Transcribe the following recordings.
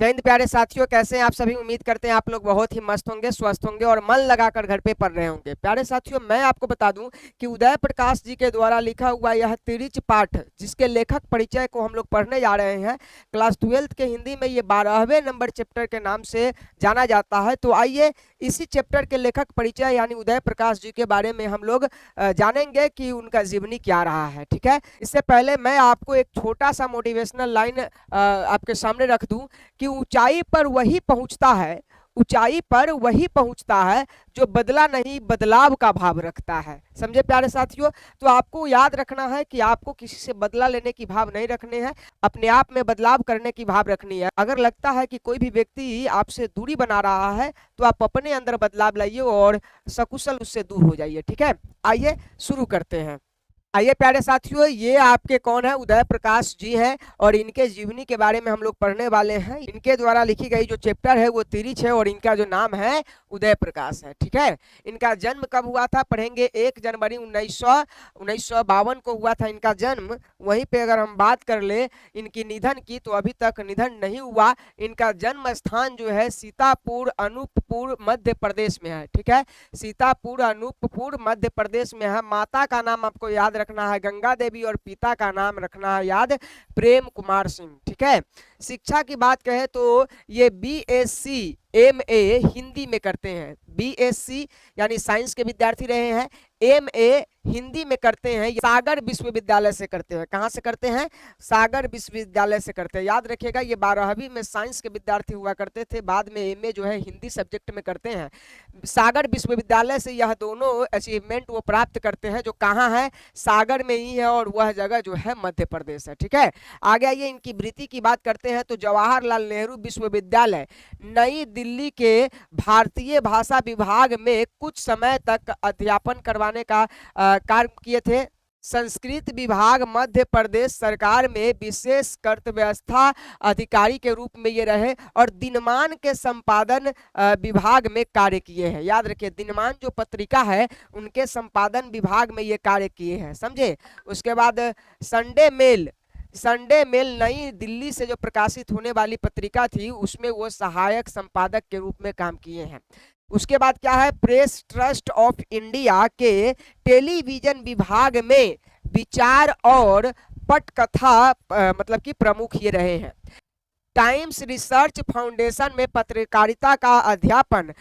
जय हिंद प्यारे साथियों, कैसे हैं आप सभी। उम्मीद करते हैं आप लोग बहुत ही मस्त होंगे, स्वस्थ होंगे और मन लगाकर घर पे पढ़ रहे होंगे। प्यारे साथियों, मैं आपको बता दूं कि उदय प्रकाश जी के द्वारा लिखा हुआ यह तिरिच पाठ, जिसके लेखक परिचय को हम लोग पढ़ने जा रहे हैं, क्लास 12th के हिंदी में ये 12वें नंबर चैप्टर के नाम से जाना जाता है। तो आइए इसी चैप्टर के लेखक परिचय यानी उदय प्रकाश जी के बारे में हम लोग जानेंगे कि उनका जीवनी क्या रहा है। ठीक है, इससे पहले मैं आपको एक छोटा सा मोटिवेशनल लाइन आपके सामने रख दूं कि ऊंचाई पर वही पहुंचता है, ऊंचाई पर वही पहुंचता है जो बदला नहीं बदलाव का भाव रखता है। समझे प्यारे साथियों। तो आपको याद रखना है कि आपको किसी से बदला लेने की भाव नहीं रखने हैं, अपने आप में बदलाव करने की भाव रखनी है। अगर लगता है कि कोई भी व्यक्ति आपसे दूरी बना रहा है तो आप अपने अंदर बदलाव लाइए और सकुशल उससे दूर हो जाइए। ठीक है, आइए शुरू करते हैं। आइए प्यारे साथियों, ये आपके कौन है, उदय प्रकाश जी हैं और इनके जीवनी के बारे में हम लोग पढ़ने वाले हैं। इनके द्वारा लिखी गई जो चैप्टर है वो तिरिच है और इनका जो नाम है उदय प्रकाश है। ठीक है, इनका जन्म कब हुआ था पढ़ेंगे। 1 जनवरी 1952 को हुआ था इनका जन्म। वहीं पे अगर हम बात कर ले इनकी निधन की तो अभी तक निधन नहीं हुआ। इनका जन्म स्थान जो है सीतापुर अनूपपुर मध्य प्रदेश में है। ठीक है, सीतापुर अनूपपुर मध्य प्रदेश में है। माता का नाम आपको याद रखना है गंगा देवी और पिता का नाम रखना है याद प्रेम कुमार सिंह। ठीक है, शिक्षा की बात कहें तो ये बीएससी एमए हिंदी में करते हैं। बीएससी यानी साइंस के विद्यार्थी रहे हैं, एमए हिंदी में करते हैं, सागर विश्वविद्यालय से करते हैं। कहां से करते हैं, सागर विश्वविद्यालय से करते हैं। याद रखिएगा, ये 12वीं में साइंस के विद्यार्थी हुआ करते थे, बाद में एमए जो है हिंदी सब्जेक्ट में करते हैं। सागर विश्वविद्यालय से यह दोनों अचीवमेंट वो प्राप्त करते हैं, जो कहाँ है, सागर में ही है और वह जगह जो है मध्य प्रदेश है। ठीक है, आगे आइए इनकी वृत्ति की बात करते हैं तो जवाहरलाल नेहरू विश्वविद्यालय नई दिल्ली के भारतीय भाषा विभाग में कुछ समय तक अध्यापन करवाने का कार्य किए थे। संस्कृत विभाग मध्य प्रदेश सरकार में विशेष कर्तव्यस्था अधिकारी के रूप में ये रहे और दिनमान के संपादन विभाग में कार्य किए हैं। याद रखिए, दिनमान जो पत्रिका है उनके संपादन विभाग में ये कार्य किए हैं। समझे। उसके बाद संडे मेल नई दिल्ली से जो प्रकाशित होने वाली पत्रिका थी उसमें वो सहायक संपादक के रूप में काम किए हैं। उसके बाद क्या है, प्रेस ट्रस्ट ऑफ इंडिया के टेलीविजन विभाग में विचार और पटकथा मतलब कि प्रमुख ये रहे हैं। टाइम्स रिसर्च फाउंडेशन में पत्रकारिता का अध्यापन।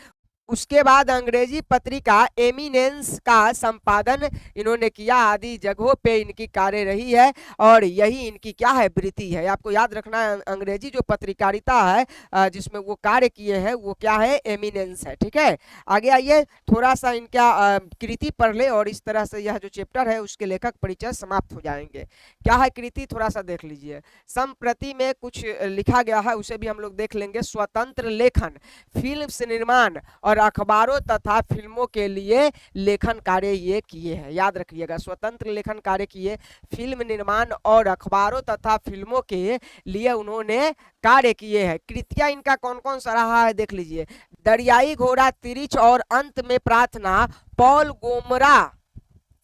उसके बाद अंग्रेजी पत्रिका एमिनेंस का संपादन इन्होंने किया। आदि जगहों पे इनकी कार्य रही है और यही इनकी क्या है, वृत्ति है। आपको याद रखना है, अंग्रेजी जो पत्रकारिता है जिसमें वो कार्य किए हैं वो क्या है, एमिनेंस है। ठीक है, आगे आइए थोड़ा सा इनका कृति पढ़ ले और इस तरह से यह जो चैप्टर है उसके लेखक परिचय समाप्त हो जाएंगे। क्या है कृति, थोड़ा सा देख लीजिए। संप्रति में कुछ लिखा गया है उसे भी हम लोग देख लेंगे। स्वतंत्र लेखन, फिल्म से निर्माण और अखबारों तथा फिल्मों के लिए लेखन कार्य ये किए हैं। याद रखिएगा, स्वतंत्र लेखन कार्य किए, फिल्म निर्माण और अखबारों तथा फिल्मों के लिए उन्होंने कार्य किए हैं। कृतियां इनका कौन कौन सा रहा है देख लीजिए। दरियाई घोड़ा, तिरिच और अंत में प्रार्थना, पॉल गोमरा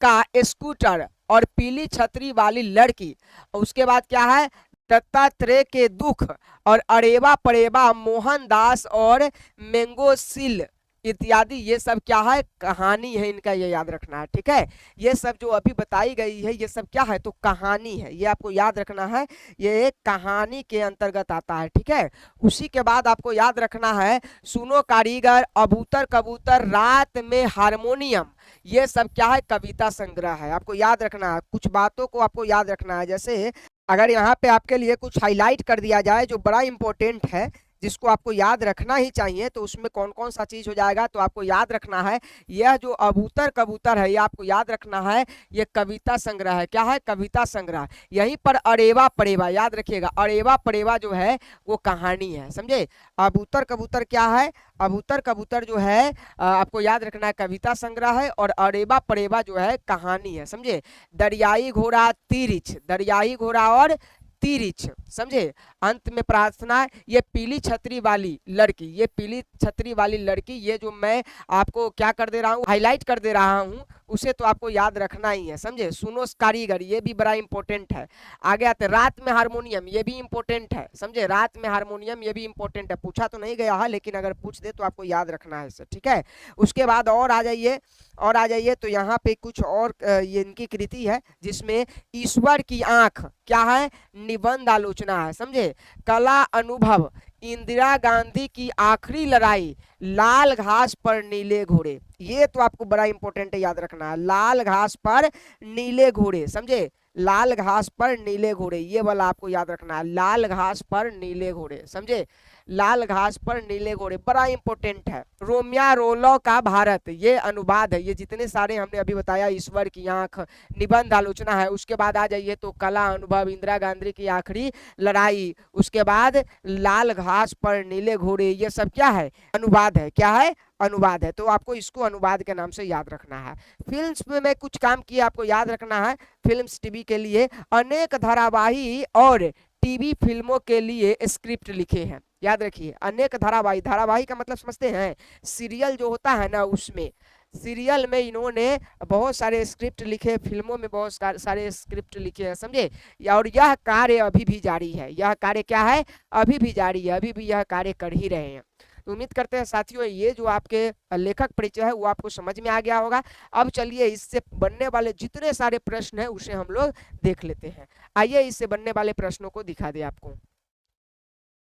का स्कूटर और पीली छतरी वाली लड़की। उसके बाद क्या है, दत्तात्रेय के दुख और अरेवा परेवा, मोहनदास और मैंगोसिल इत्यादि, ये सब क्या है, कहानी है इनका, ये याद रखना है। ठीक है, ये सब जो अभी बताई गई है ये सब क्या है, तो कहानी है, ये आपको याद रखना है, ये एक कहानी के अंतर्गत आता है। ठीक है, उसी के बाद आपको याद रखना है, सुनो कारीगर, अबूतर कबूतर, रात में हारमोनियम, ये सब क्या है, कविता संग्रह है। आपको याद रखना है, कुछ बातों को आपको याद रखना है। जैसे अगर यहाँ पे आपके लिए कुछ हाईलाइट कर दिया जाए जो बड़ा इंपॉर्टेंट है, जिसको आपको याद रखना ही चाहिए, तो उसमें कौन कौन सा चीज हो जाएगा, तो आपको याद रखना है यह जो अबूतर कबूतर है ये आपको याद रखना है, ये कविता संग्रह है। क्या है, कविता संग्रह। यहीं पर अरेवा परेवा याद रखिएगा, अरेवा परेवा जो है वो कहानी है। समझे, अबूतर कबूतर क्या है, अबूतर कबूतर जो है आपको याद रखना है कविता संग्रह है और अरेवा परेवा जो है कहानी है। समझे। दरियाई घोड़ा, तिरिच, दरियाई घोड़ा और तिरिच, समझे, अंत में प्रार्थना। ये पीली छतरी वाली लड़की, ये पीली छतरी वाली लड़की, ये जो मैं आपको क्या कर दे रहा हूँ, हाईलाइट कर दे रहा हूँ, उसे तो आपको याद रखना ही है, समझे। सुनो कारीगर, ये भी बड़ा इंपॉर्टेंट है। आगे आते रात में हारमोनियम, ये भी इंपॉर्टेंट है, समझे। रात में हारमोनियम ये भी इंपॉर्टेंट है, पूछा तो नहीं गया है लेकिन अगर पूछ दे तो आपको याद रखना है इसे, ठीक है। उसके बाद और आ जाइए, और आ जाइए तो यहाँ पे कुछ और ये इनकी कृति है जिसमें ईश्वर की आंख क्या है, निबंध आलोचना है, समझे। कला अनुभव, इंदिरा गांधी की आखिरी लड़ाई, लाल घास पर नीले घोड़े, ये तो आपको बड़ा इंपॉर्टेंट है, याद रखना है। लाल घास पर नीले घोड़े, समझे, लाल घास पर नीले घोड़े, ये वाला आपको याद रखना है, लाल घास पर नीले घोड़े, समझे, लाल घास पर नीले घोड़े, बड़ा इंपॉर्टेंट है। रोमिया रोलो का भारत, ये अनुवाद है। ये जितने सारे हमने अभी बताया, ईश्वर की आंख, निबंध आलोचना है। उसके बाद आ जाइए तो कला अनुभव, इंदिरा गांधी की आखिरी लड़ाई, उसके बाद लाल घास पर नीले घोड़े, ये सब क्या है, अनुवाद है। क्या है, अनुवाद है। तो आपको इसको अनुवाद के नाम से याद रखना है। फिल्म्स में मैं कुछ काम किया, आपको याद रखना है। फिल्म्स टीवी के लिए अनेक धारावाही और टीवी फिल्मों के लिए स्क्रिप्ट लिखे हैं, याद रखिए। अनेक धारावाही, धारावाही का मतलब समझते हैं, सीरियल जो होता है ना, उसमें सीरियल में इन्होंने बहुत सारे स्क्रिप्ट लिखे, फिल्मों में बहुत सारे स्क्रिप्ट लिखे हैं, समझे। और यह कार्य अभी भी जारी है, यह कार्य क्या है, अभी भी जारी है, अभी भी यह कार्य कर ही रहे हैं। तो उम्मीद करते हैं साथियों ये जो आपके लेखक परिचय है वो आपको समझ में आ गया होगा। अब चलिए इससे बनने वाले जितने सारे प्रश्न हैं उसे हम लोग देख लेते हैं। आइए इससे बनने वाले प्रश्नों को दिखा दे आपको।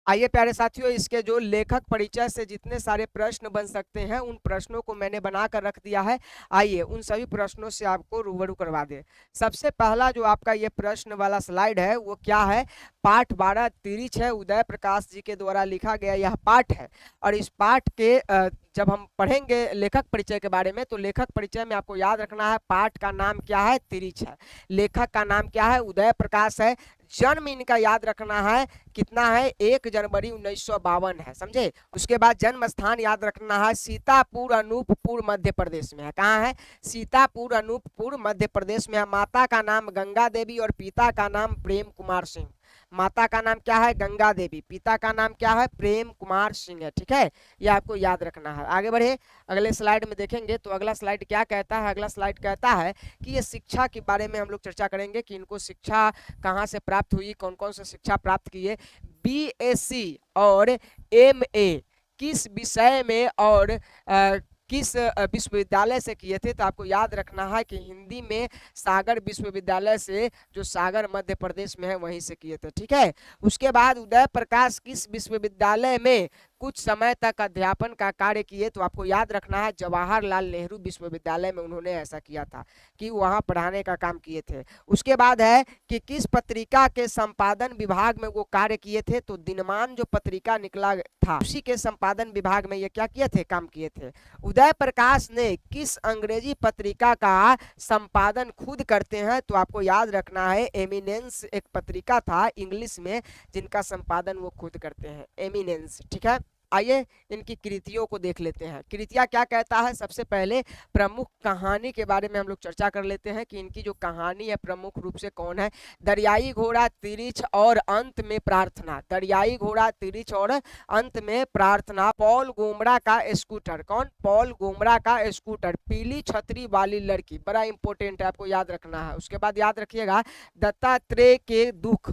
आइए प्यारे साथियों, इसके जो लेखक परिचय से जितने सारे प्रश्न बन सकते हैं उन प्रश्नों को मैंने बनाकर रख दिया है। आइए उन सभी प्रश्नों से आपको रूबरू करवा दे। सबसे पहला जो आपका ये प्रश्न वाला स्लाइड है वो क्या है, पाठ 12 तिरिच है, उदय प्रकाश जी के द्वारा लिखा गया यह पाठ है। और इस पाठ के जब हम पढ़ेंगे लेखक परिचय के बारे में तो लेखक परिचय में आपको याद रखना है पाठ का नाम क्या है, तिरिच है, लेखक का नाम क्या है, उदय प्रकाश है, जन्म इनका याद रखना है कितना है, 1 जनवरी 1952 है, समझे। उसके बाद जन्म स्थान याद रखना है सीतापुर अनूपपुर मध्य प्रदेश में है। कहाँ है, सीतापुर अनूपपुर मध्य प्रदेश में है। माता का नाम गंगा देवी और पिता का नाम प्रेम कुमार सिंह। माता का नाम क्या है, गंगा देवी, पिता का नाम क्या है, प्रेम कुमार सिंह है, ठीक है। ये आपको याद रखना है। आगे बढ़े, अगले स्लाइड में देखेंगे तो अगला स्लाइड क्या कहता है, अगला स्लाइड कहता है कि ये शिक्षा के बारे में हम लोग चर्चा करेंगे कि इनको शिक्षा कहाँ से प्राप्त हुई, कौन कौन से शिक्षा प्राप्त किए, बीएससी और एमए किस विषय में और किस विश्वविद्यालय से किए थे। तो आपको याद रखना है कि हिंदी में सागर विश्वविद्यालय से, जो सागर मध्य प्रदेश में है वहीं से किए थे, ठीक है। उसके बाद उदय प्रकाश किस विश्वविद्यालय में कुछ समय तक अध्यापन का कार्य किए। तो आपको याद रखना है जवाहरलाल नेहरू विश्वविद्यालय में उन्होंने ऐसा किया था कि वहां पढ़ाने का काम किए थे। उसके बाद है कि किस पत्रिका के संपादन विभाग में वो कार्य किए थे। तो दिनमान जो पत्रिका निकला था उसी के संपादन विभाग में ये क्या किए थे, काम किए थे। उदय प्रकाश ने किस अंग्रेजी पत्रिका का संपादन खुद करते हैं। तो आपको याद रखना है एमिनेंस एक पत्रिका था इंग्लिश में जिनका संपादन वो खुद करते हैं, एमिनेंस, ठीक है। आइए इनकी कृतियों को देख लेते हैं। कृतियां क्या कहता है, सबसे पहले प्रमुख कहानी के बारे में हम लोग चर्चा कर लेते हैं कि इनकी जो कहानी है प्रमुख रूप से कौन है। दरियाई घोड़ा, तिरिच और अंत में प्रार्थना। दरियाई घोड़ा, तिरिच और अंत में प्रार्थना। पॉल गोमड़ा का स्कूटर, कौन, पॉल गोमड़ा का स्कूटर। पीली छतरी वाली लड़की, बड़ा इंपॉर्टेंट है, आपको याद रखना है। उसके बाद याद रखिएगा दत्तात्रेय के दुख,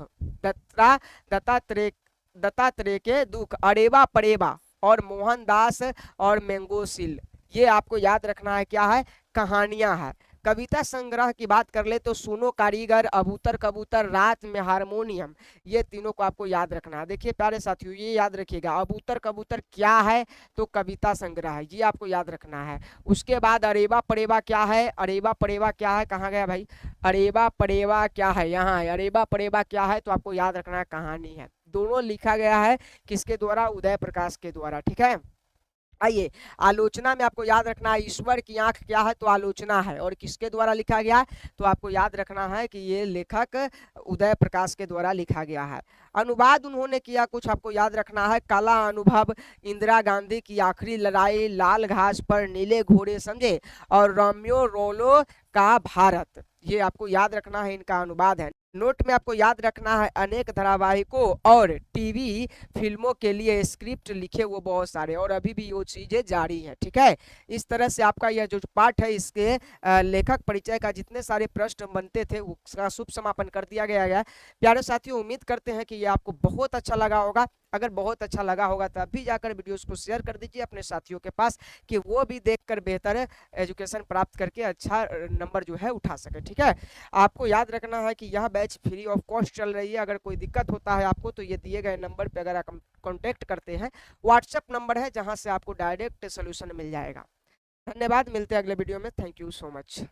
दत्तात्रेय के दुख, अरेवा परेवा और मोहनदास और मैंगोसिल, ये आपको याद रखना है क्या है, कहानियां है। कविता संग्रह की बात कर ले तो सुनो कारीगर, अबूतर कबूतर, रात में हारमोनियम, ये तीनों को आपको याद रखना है। देखिए प्यारे साथियों ये याद रखिएगा, अबूतर कबूतर क्या है, तो कविता संग्रह है, ये आपको याद रखना है। उसके बाद अरेबा परेबा क्या है, अरेबा परेबा क्या है, कहाँ गया भाई, अरेबा परेबा क्या है, यहाँ है। अरेबा परेबा क्या है, तो आपको याद रखना है कहानी है। दोनों लिखा गया है किसके द्वारा, उदय प्रकाश के द्वारा, ठीक है। आइए आलोचना में आपको याद रखना है ईश्वर की आंख क्या है, तो आलोचना है, और किसके द्वारा लिखा गया, तो आपको याद रखना है कि ये लेखक उदय प्रकाश के द्वारा लिखा गया है। अनुवाद उन्होंने किया कुछ, आपको याद रखना है कला अनुभव, इंदिरा गांधी की आखिरी लड़ाई, लाल घास पर नीले घोड़े, समझे, और रोमियो रोलो का भारत, ये आपको याद रखना है इनका अनुवाद है। नोट में आपको याद रखना है अनेक धारावाहिकों और टीवी फिल्मों के लिए स्क्रिप्ट लिखे वो बहुत सारे, और अभी भी वो चीजें जारी हैं। ठीक है, इस तरह से आपका यह जो पाठ है इसके लेखक परिचय का जितने सारे प्रश्न बनते थे उसका शुभ समापन कर दिया गया है। प्यारे साथियों, उम्मीद करते हैं कि ये आपको बहुत अच्छा लगा होगा। अगर बहुत अच्छा लगा होगा तो अभी जाकर वीडियोस को शेयर कर दीजिए अपने साथियों के पास, कि वो भी देखकर बेहतर एजुकेशन प्राप्त करके अच्छा नंबर जो है उठा सके। ठीक है, आपको याद रखना है कि यह बैच फ्री ऑफ कॉस्ट चल रही है। अगर कोई दिक्कत होता है आपको तो ये दिए गए नंबर पे अगर आप कॉन्टेक्ट करते हैं, व्हाट्सएप नंबर है जहां से आपको डायरेक्ट सोल्यूशन मिल जाएगा। धन्यवाद, मिलते हैं अगले वीडियो में। Thank you so much.